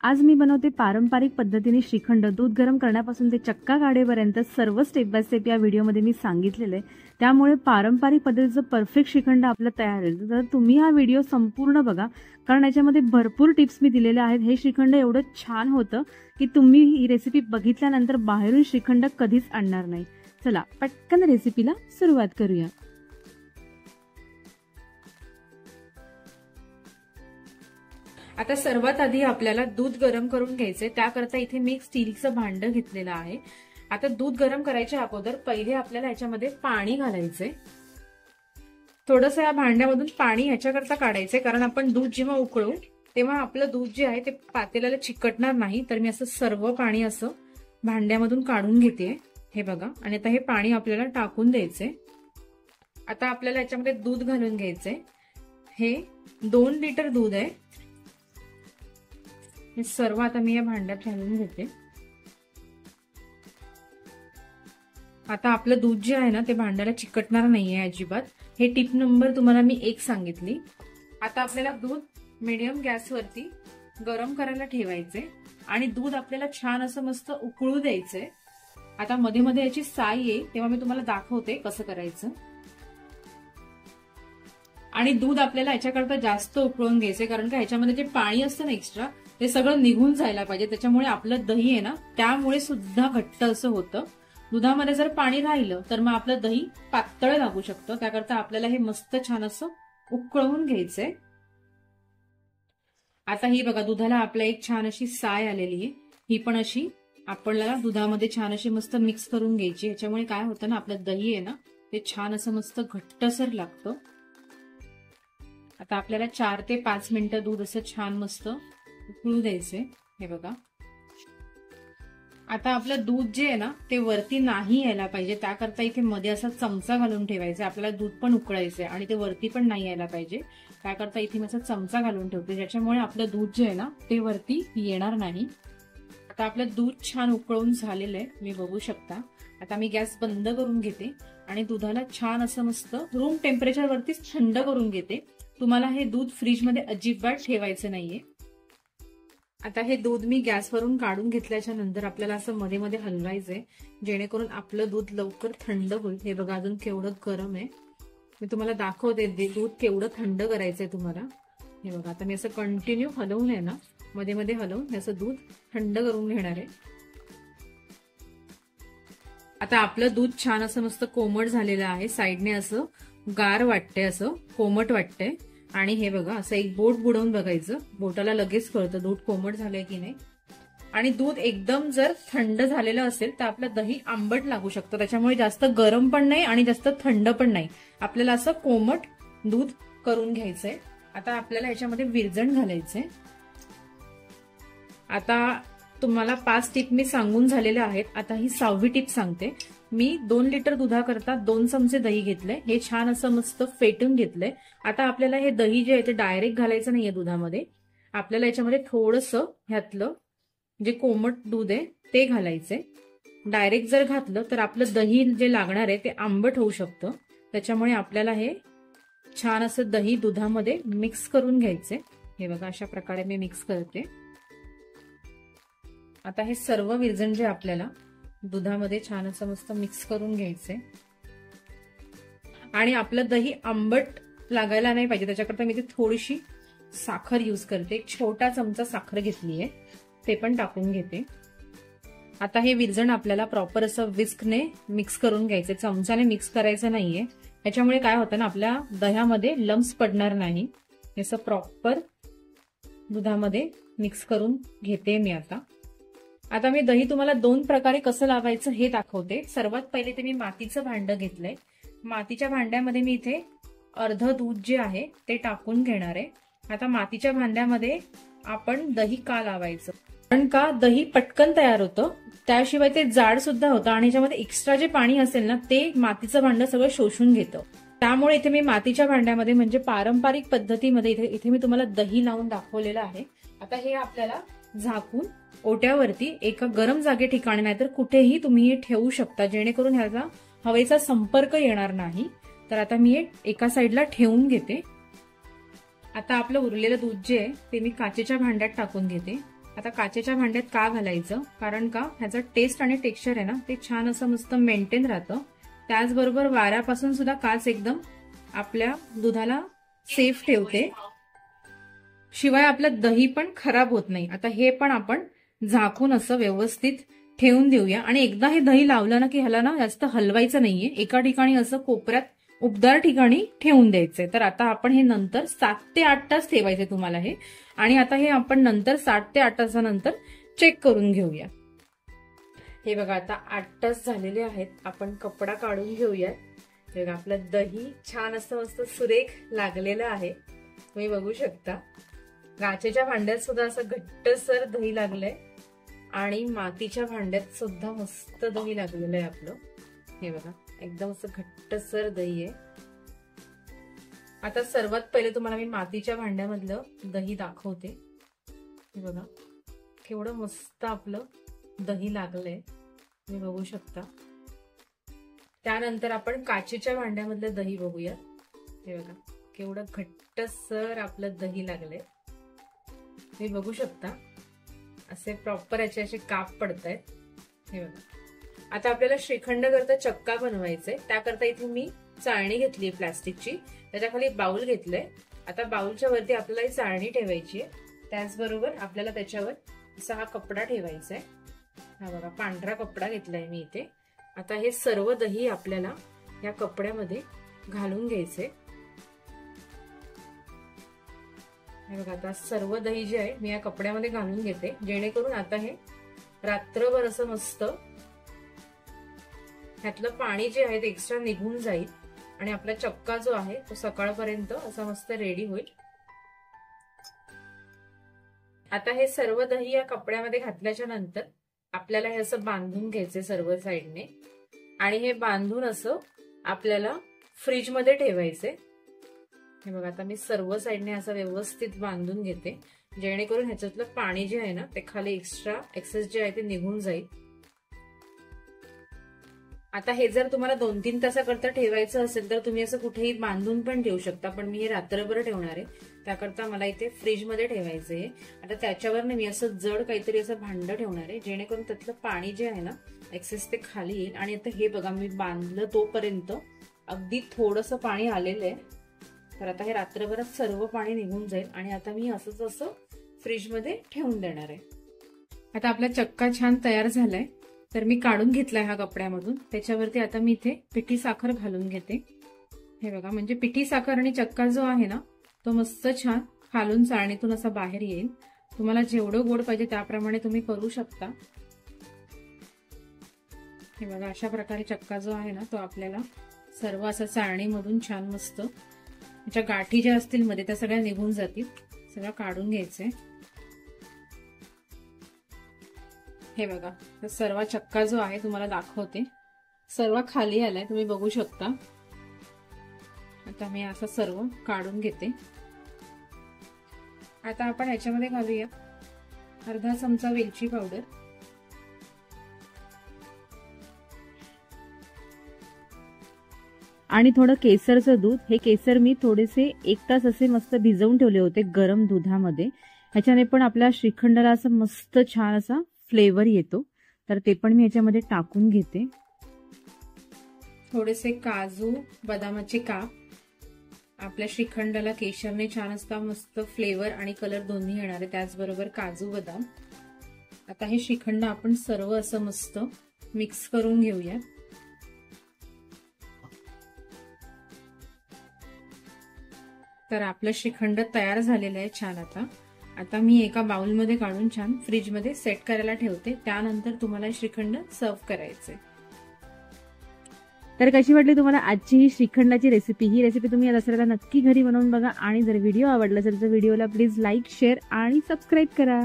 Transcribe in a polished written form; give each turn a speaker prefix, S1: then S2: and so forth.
S1: आज मी बनवते पारंपरिक पद्धतीने श्रीखंड। दूध गरम करण्यापासून ते चक्का काढेपर्यंत सर्व स्टेप बाय स्टेप या व्हिडिओमध्ये मी सांगितलेले आहे। त्यामुळे पारंपरिक पद्धतीचं परफेक्ट श्रीखंड आपलं तयार होईल। तर तुम्ही हा व्हिडिओ संपूर्ण बघा, कारण याच्यामध्ये भरपूर टिप्स मी दिलेल्या आहेत। हे श्रीखंड एवढं छान होतं की तुम्ही ही रेसिपी बघितल्यानंतर बाहेरून श्रीखंड कधीच आणणार नाही। चला पटकन रेसिपीला सुरुवात करूया। आता सर्वात आधी आपल्याला दूध गरम करून घ्यायचे। त्याकरता इथे मी एक स्टीलचं भांड घेतलेलं आहे। आता दूध गरम करायच्या अगोदर पहिले आपल्याला याच्यामध्ये पाणी घालायचे। थोडंसं या भांड्यामधून पाणी याच्याकरता काढायचे, कारण आपण दूध जेव्हा उकळू तेव्हा आपलं दूध जे आहे ते पातेल्याला चिकटणार नाही। तर मी असं सर्व पाणी असं भांड्यामधून काढून घेते, हे बघा। आणि आता हे पाणी आपल्याला टाकून द्यायचे। आता आपल्याला याच्यामध्ये दूध घालून घ्यायचे। हे 2 लिटर दूध आहे। हे सर्व आता मी या भांड्यात घालून घेते। आता आपलं दूध जे आहे ना ते भांड्याला चिकटणार नाहीये अजिबात। हे टिप नंबर तुम्हाला मी 1 सांगितली। आता आपल्याला दूध मीडियम गॅसवरती गरम करायला ठेवायचे आणि दूध आपल्याला छान असं मस्त उकळू द्यायचे। आता मध्ये मध्ये याची साय येईल तेव्हा मी तुम्हाला दाखवते कसं करायचं। आणि दूध आपल्याला याच्याकरता जास्त उकळून घ्यायचे, कारण का ह्याच्यामध्ये जे पाणी असतं ना एक्स्ट्रा ते सगळं निघून जायला पाहिजे। त्याच्यामुळे आपलं दही आहे ना त्यामुळे सुद्धा घट्ट असं होतं। दुधामध्ये जर पाणी राहिलं तर मग आपलं दही पातळ लागू शकतं। त्याकरता आपल्याला हे मस्त छान असं उकळवून घ्यायचंय। आता ही बघा दुधाला आपल्या एक छान अशी साय आलेली आहे। ही पण अशी आपल्याला दुधामध्ये छान अशी मस्त मिक्स करून घ्यायची। याच्यामुळे काय होतं ना आपलं दही आहे ना ते छान असं मस्त घट्टसर लागतं। आता आपल्याला 4 ते 5 मिनिटं दूध असं छान मस्त उकळू द्यायचे, हे बघा। आता आपलं दूध जे आहे ना ते वरती नाही यायला पाहिजे, त्याकरता इथे मध्ये असा चमचा घालून ठेवायचा। आपल्याला दूध पण उकळायचंय आणि ते वरती पण नाही यायला पाहिजे, त्याकरता इथे मी असा चमचा घालून ठेवते, ज्याच्यामुळे आपलं दूध जे आहे ना ते वरती येणार नाही। आता आपलं दूध छान उकळून झालेलं आहे, मी बघू शकता। आता मी गॅस बंद करून घेते आणि दुधाला छान असं मस्त रूम टेम्परेचर वरतीच थंड करून घेते। तुम्हाला हे दूध फ्रीजमध्ये अजिबात ठेवायचं नाहीये। आता हे दूध मी गॅसवरून काढून घेतल्याच्या नंतर आपल्याला असं मध्ये मध्ये हलवायचंय, जेणेकरून आपलं दूध लवकर थंड होईल। हे बघा अजून केवढं गरम आहे, मी तुम्हाला दाखवते दूध केवढं थंड करायचंय तुम्हाला। हे बघा आता मी असं कंटिन्यू हलवून आहे ना मध्ये मध्ये हलवून असं दूध थंड करून घेणार आहे। आता आपलं दूध छान असं मस्त कोमट झालेलं आहे। साईडने असं गार वाटतंय, असं कोमट वाटतंय। आणि हे बघा असं एक बोट बुडवून बघायचं, बोटाला लगेच कळतं दूध कोमट झालंय की नाही। आणि दूध एकदम जर थंड झालेलं असेल तर आपलं दही आंबट लागू शकतं। त्याच्यामुळे जास्त गरम पण नाही आणि जास्त थंड पण नाही, आपल्याला असं कोमट दूध करून घ्यायचंय। आता आपल्याला याच्यामध्ये विरजण घालायचंय। आता तुम्हाला 5 टिप मी सांगून झालेल्या आहेत। आता ही 6वी टिप सांगते। मी 2 लिटर दुधाकरता 2 चमचे दही घेतले, हे छान असं मस्त फेटून घेतलंय। आता आपल्याला हे दही जे आहे ते डायरेक्ट घालायचं नाहीये दुधामध्ये, आपल्याला याच्यामध्ये थोडंसं ह्यातलं जे कोमट दूध आहे ते घालायचंय। डायरेक्ट जर घातलं तर आपलं दही जे लागणार आहे ते आंबट होऊ शकतं, त्याच्यामुळे आपल्याला हे छान असं दही दुधामध्ये मिक्स करून घ्यायचंय। हे बघा अशा प्रकारे मी मिक्स करते। आता हे सर्व विरजण जे आपल्याला दुधामध्ये छान असं मस्त मिक्स करून घ्यायचंय। आणि आपलं दही आंबट लागायला नाही पाहिजे, त्याच्याकरता मी इथे थोडीशी साखर यूज करते। एक छोटा चमचा साखर घेतलीये, ते पण टाकून घेते। आता हे विरजण आपल्याला प्रॉपर असं विस्कने मिक्स करून घ्यायचे, चमचाने मिक्स करायचं नाहीये। याच्यामुळे काय होतं ना आपल्या दह्यामध्ये लम्स पडणार नाही। असं प्रॉपर दुधामध्ये मिक्स करून घेते मी। आता मी दही तुम्हाला 2 प्रकारे कसं लावायचं हे दाखवते। सर्वात पहिले ते मी मातीचं भांड घेतलंय। मातीच्या भांड्यामध्ये मी इथे अर्ध दूध जे आहे ते टाकून घेणार आहे। आता मातीच्या भांड्यामध्ये आपण दही का लावायचं, कारण का दही पटकन तयार होतं, त्याशिवाय ते जाड सुद्धा होतं आणि याच्यामध्ये एक्स्ट्रा जे पाणी असेल ना ते मातीचं भांड सगळं शोषून घेतं। त्यामुळे इथे मी मातीच्या भांड्यामध्ये म्हणजे पारंपरिक पद्धतीमध्ये इथे मी तुम्हाला दही लावून दाखवलेलं आहे। आता हे आपल्याला झाकून ओट्यावरती एका गरम जागे ठिकाणी नाहीतर कुठेही तुम्ही हे ठेवू शकता, जेणेकरून ह्याला हवेचा संपर्क येणार नाही। तर आता मी हे एका साईडला ठेवून घेते। आता आपलं उरलेलं दूध जे आहे ते मी काचेच्या भांड्यात टाकून घेते। आता काचेच्या भांड्यात का घालायचं, कारण का ह्याचं टेस्ट आणि टेक्स्चर आहे ना ते छान असं मस्त मेंटेन राहतं. त्याचबरोबर वाऱ्यापासून सुद्धा काच एकदम आपल्या दुधाला सेफ ठेवते. शिवाय आपलं दही पण खराब होत नाही. आता हे पण आपण झाकून असं व्यवस्थित ठेवून देऊया. आणि एकदा हे दही लावलं ना की ह्याला ना जास्त हलवायचं नाहीये, एका ठिकाणी असं कोपऱ्यात उबदार ठिकाणी ठेवून द्यायचंय. तर आता आपण हे नंतर 7 ते 8 तास ठेवायचे तुम्हाला हे. आणि आता हे आपण नंतर 7 ते 8 तासानंतर चेक करून घेऊया. हे बघा आता 8 तास झालेले आहेत. आपण कपडा काढून घेऊया. हे बघा आपलं दही छान असं मस्त सुरेख लागलेलं आहे, तुम्ही बघू शकता. काचेच्या भांड्यात सुद्धा असं घट्टसर दही लागलंय आणि मातीच्या भांड्यात सुद्धा मस्त दही लागलेलं आहे आपलं. हे बघा एकदम असं घट्टसर दही आहे. आता सर्वात पहिले तुम्हाला मी मातीच्या भांड्यामधलं दही दाखवते. हे बघा केवढं मस्त आपलं दही लागलंय, तुम्ही बघू शकता. त्यानंतर आपण काचेच्या भांड्यामधलं दही बघूया. हे बघा केवढं घट्टसर आपलं दही लागलंय, तुम्ही बघू शकता. असे प्रॉपर याचे असे काप पडतायत. हे बघा आता आपल्याला श्रीखंड करता चक्का बनवायचंय. त्याकरता इथे मी चाळणी घेतली प्लास्टिकची, त्याच्याखाली बाउल घेतलंय. आता बाउलच्या वरती आपल्याला ही चाळणी ठेवायची आहे. त्याचबरोबर आपल्याला त्याच्यावर असा हा कपडा ठेवायचा आहे. हा बघा पांढरा कपडा घेतलाय मी इथे. आता हे सर्व दही आपल्याला या कपड्यामध्ये घालून घ्यायचे. हे बघा आता सर्व दही जे आहे मी या कपड्यामध्ये घालून घेते, जेणेकरून आता हे रात्रभर असं मस्त ह्यातलं पाणी जे आहे ते एक्स्ट्रा निघून जाईल आणि आपला चक्का जो आहे तो सकाळपर्यंत असा मस्त रेडी होईल. आता हे सर्व दही या कपड्यामध्ये घातल्याच्या नंतर आपल्याला हे असं बांधून घ्यायचे सर्व साईडने आणि हे बांधून असं आपल्याला फ्रीजमध्ये ठेवायचे. हे बघा आता मी सर्व साईडने असं व्यवस्थित बांधून घेते, जेणेकरून ह्याच्यातलं पाणी जे आहे ना ते खाली एक्सेस जे आहे ते निघून जाईल. आता हे जर तुम्हाला 2-3 तासाकरता ठेवायचं असेल तर तुम्ही असं कुठेही बांधून पण ठेवू शकता, पण मी हे रात्रभर ठेवणार आहे. त्याकरता मला इथे फ्रीजमध्ये ठेवायचं आहे. आता त्याच्यावर मी असं जड काहीतरी असं भांडं ठेवणार आहे, जेणेकरून त्यातलं पाणी जे आहे ना एक्सेस ते खाली येईल. आणि आता हे बघा मी बांधलं तोपर्यंत अगदी थोडंसं पाणी आलेलं आहे. तर आता हे रात्रभरात सर्व पाणी निघून जाईल आणि आता मी असंच असं फ्रीजमध्ये ठेवून देणार आहे. आता आपला चक्का छान तयार झालाय, तर मी काढून घेतलाय हा कपड्यामधून. त्याच्यावरती आता मी इथे पिठी साखर घालून घेते. हे बघा म्हणजे पिठी साखर आणि चक्का जो आहे ना तो मस्त छान खालून चाळणीतून असा बाहेर येईल. तुम्हाला जेवढं गोड पाहिजे त्याप्रमाणे तुम्ही करू शकता. हे बघा अशा प्रकारे चक्का जो आहे ना तो आपल्याला सर्व असं चाळणीमधून छान मस्त त्याच्या गाठी ज्या असतील मध्ये त्या सगळ्या निघून जातील. सगळं काढून घ्यायचंय. हे बघा सर्व चक्का जो आहे तुम्हाला दाखवते, सर्व खाली आलाय, तुम्ही बघू शकता. आता मी असं सर्व काढून घेते. आता आपण याच्यामध्ये घालूया अर्धा चमचा वेलची पावडर,
S2: आणि थोडं केसरचं दूध. हे केसर मी थोडेसे 1 तास असे मस्त भिजवून ठेवले होते गरम दुधामध्ये. ह्याच्याने पण आपल्या श्रीखंडाला असं मस्त छान असा फ्लेवर येतो. तर ते पण मी ह्याच्यामध्ये टाकून घेते.
S1: थोडेसे काजू बदामाचे काप. आपल्या श्रीखंडाला केशरने छान असता मस्त फ्लेवर आणि कलर दोन्ही येणार आहे. त्याचबरोबर काजू बदाम. आता हे श्रीखंड आपण सर्व असं मस्त मिक्स करून घेऊया. तर आपलं श्रीखंड तयार झालेलं आहे छान. आता मी एका बाउलमध्ये काढून छान फ्रीजमध्ये सेट करायला ठेवते. त्यानंतर तुम्हाला श्रीखंड सर्व करायचे.
S2: तर कशी वाटली तुम्हाला आजची ही श्रीखंडाची रेसिपी? ही रेसिपी तुम्ही या दसऱ्याला नक्की घरी बनवून बघा. आणि जर व्हिडिओ आवडला असेल तर व्हिडिओला प्लीज लाईक, शेअर आणि सबस्क्राईब करा.